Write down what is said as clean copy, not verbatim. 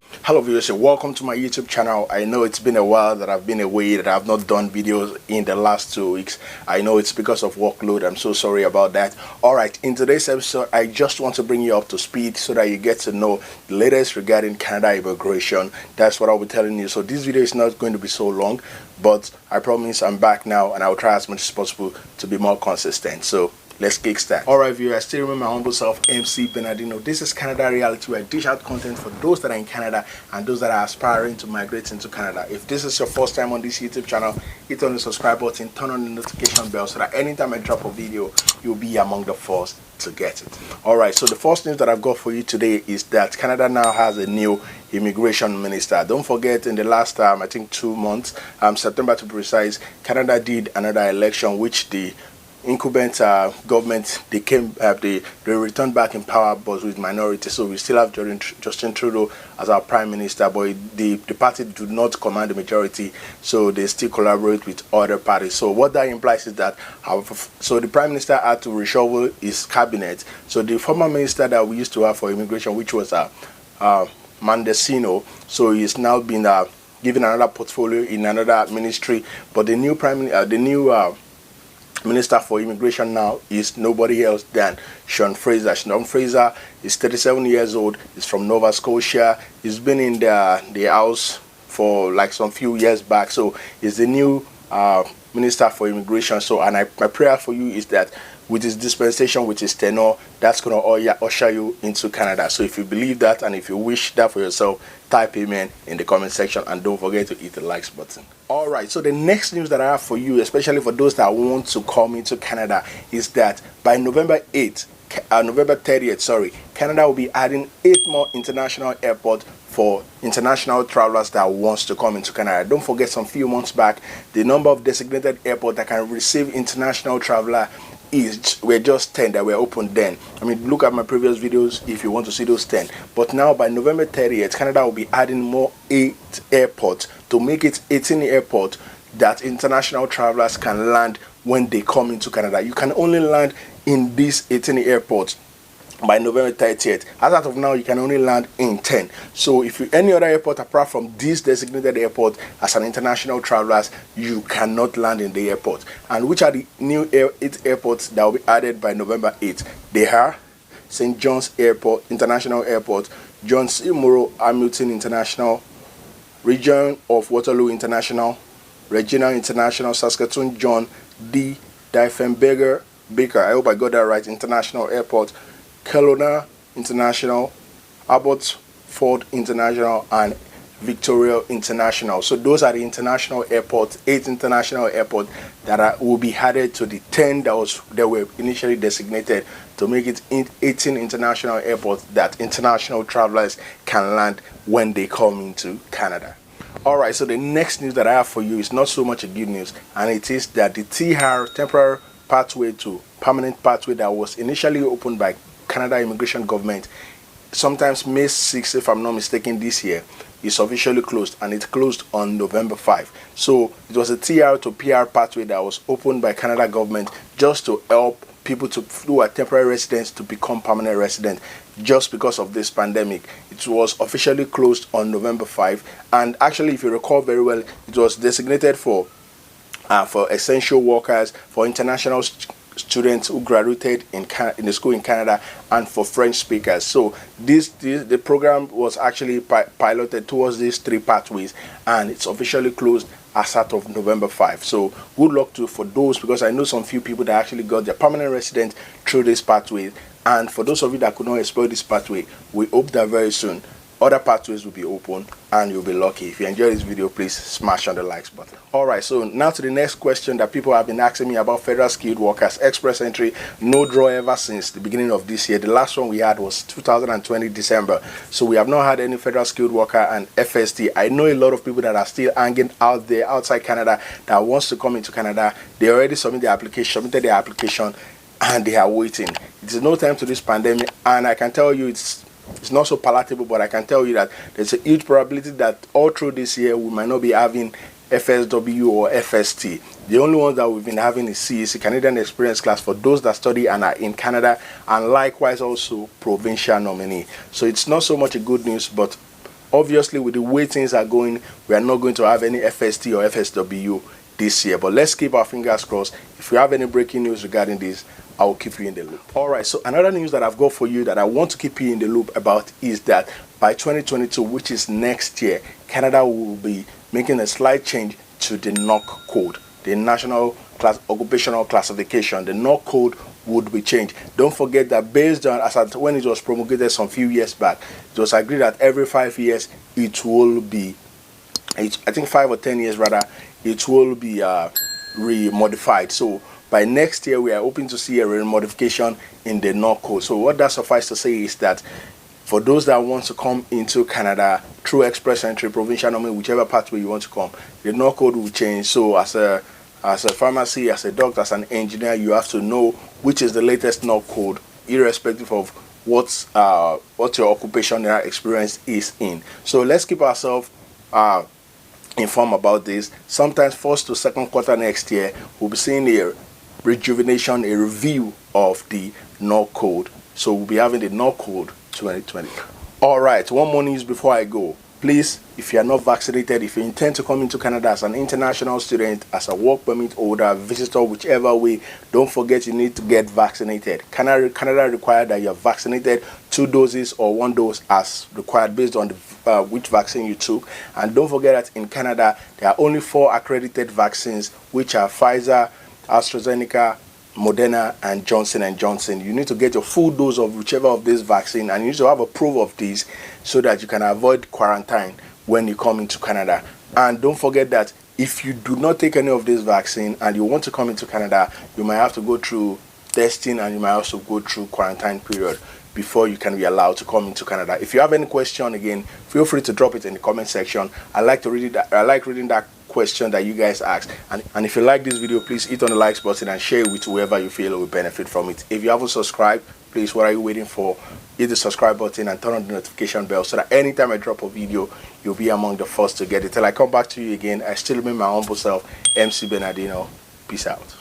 Hello viewers, welcome to my YouTube channel. I know it's been a while that I've been away, that I've not done videos in the last 2 weeks. I know it's because of workload. I'm so sorry about that. Alright, in today's episode, I just want to bring you up to speed so that you get to know the latest regarding Canada immigration. That's what I'll be telling you. So this video is not going to be so long, but I promise I'm back now and I'll try as much as possible to be more consistent. So let's kickstart. Alright viewers, I still remember my humble self, MC Bernardino. This is Canada Reality, where I dish out content for those that are in Canada and those that are aspiring to migrate into Canada. If this is your first time on this YouTube channel, hit on the subscribe button, turn on the notification bell so that anytime I drop a video, you'll be among the first to get it. Alright, so the first news that I've got for you today is that Canada now has a new immigration minister. Don't forget, in the last I think 2 months, September to be precise, Canada did another election which the incumbent government they returned back in power, but with minority. So we still have Justin Trudeau as our prime minister, but the party do not command the majority, so they still collaborate with other parties. So what that implies is that so the prime minister had to reshuffle his cabinet. So the former minister that we used to have for immigration, which was Mendocino, so he's now been given another portfolio in another ministry. But the new Minister for Immigration now is nobody else than Sean Fraser. Sean Fraser is 37 years old. He's from Nova Scotia. He's been in the house for like some few years back. So he's the new Minister for Immigration. So my prayer for you is that with his dispensation, with his tenure, that's going to usher you into Canada. So if you believe that and if you wish that for yourself, type amen in the comment section and don't forget to hit the likes button. Alright, so the next news that I have for you, especially for those that want to come into Canada, is that by November 30th, sorry, Canada will be adding 8 more international airports for international travelers that wants to come into Canada. Don't forget, some few months back, the number of designated airports that can receive international traveler were just 10 that were open then. I mean, look at my previous videos if you want to see those 10. But now by November 30th, Canada will be adding more 8 airports to make it 18 airports that international travelers can land when they come into Canada. You can only land in these 18 airports by November 30th. As of now, you can only land in 10. So if you any other airport apart from this designated airport as an international travelers, you cannot land in the airport. And which are the new 8 airports that will be added by November 8th? They are St. John's Airport, International Airport, John C. Moreau Hamilton International, Region of Waterloo International, Regina International, Saskatoon John D. Diefenbaker Baker, I hope I got that right, International Airport, Kelowna International, Abbotsford International, and Victoria International. So those are the international airports, 8 international airports that will be added to the 10 that were initially designated to make it 18 international airports that international travelers can land when they come into Canada. Alright, so the next news that I have for you is not so much a good news, and it is that the TR, temporary pathway to permanent pathway, that was initially opened by Canada immigration government sometimes May 6th, if I'm not mistaken, this year, is officially closed, and it closed on November 5. So it was a TR to PR pathway that was opened by Canada government just to help people who are temporary residents to become permanent residents. Just because of this pandemic, it was officially closed on November 5. And actually, if you recall very well, it was designated for essential workers, for international students who graduated in the school in Canada, and for French speakers. So the program was actually piloted towards these 3 pathways, and it's officially closed as of November 5. So good luck for those, because I know some few people that actually got their permanent residence through this pathway. And for those of you that could not explore this pathway, we hope that very soon other pathways will be open and you'll be lucky. If you enjoy this video, please smash on the likes button. Alright, so now to the next question that people have been asking me about federal skilled workers express entry. No draw ever since the beginning of this year. The last one we had was 2020 December. So we have not had any federal skilled worker and FST. I know a lot of people that are still hanging out there outside Canada that wants to come into Canada. They already submitted their application and they are waiting. It is no time to this pandemic, and I can tell you it's not so palatable, but I can tell you that there's a huge probability that all through this year we might not be having FSW or FST. The only ones that we've been having is CEC, Canadian Experience Class, for those that study and are in Canada, and likewise also provincial nominee. So it's not so much a good news, but Obviously, with the way things are going, we are not going to have any FST or FSW this year. But let's keep our fingers crossed. If we have any breaking news regarding this, I will keep you in the loop. All right, so another news that I've got for you that I want to keep you in the loop about is that by 2022, which is next year, Canada will be making a slight change to the NOC code, the National Occupational Classification. The NOC code would be changed. Don't forget that based on, when it was promulgated some few years back, it was agreed that every 5 years it will be, I think 5 or 10 years rather, it will be re-modified. So by next year, we are hoping to see a re-modification in the NOC code. So what that suffices to say is that for those that want to come into Canada through express entry, provincial nominee, whichever pathway you want to come, the NOC code will change. So as a pharmacy, as a doctor, as an engineer, you have to know which is the latest NOC code, irrespective of what your occupational experience is in. So let's keep ourselves informed about this. Sometimes first to second quarter next year, we'll be seeing a rejuvenation, a review of the NOC code. So we'll be having the NOC code 2020. All right, one more news before I go. Please, if you are not vaccinated, if you intend to come into Canada as an international student, as a work permit holder, visitor, whichever way, don't forget you need to get vaccinated. Canada requires that you are vaccinated 2 doses or 1 dose as required based on the, which vaccine you took. And don't forget that in Canada, there are only 4 accredited vaccines, which are Pfizer, AstraZeneca, Moderna, and Johnson & Johnson. You need to get your full dose of whichever of this vaccine, and you need to have a proof of this so that you can avoid quarantine when you come into Canada. And don't forget that if you do not take any of this vaccine and you want to come into Canada, you might have to go through testing, and you might also go through quarantine period before you can be allowed to come into Canada. If you have any question, again, feel free to drop it in the comment section. I like reading that question that you guys asked, and if you like this video, please hit on the likes button and share it with whoever you feel will benefit from it. If you haven't subscribed, please, what are you waiting for? Hit the subscribe button and turn on the notification bell so that anytime I drop a video, you'll be among the first to get it. Till I come back to you again, I still remain my humble self, MC Bernardino. Peace out.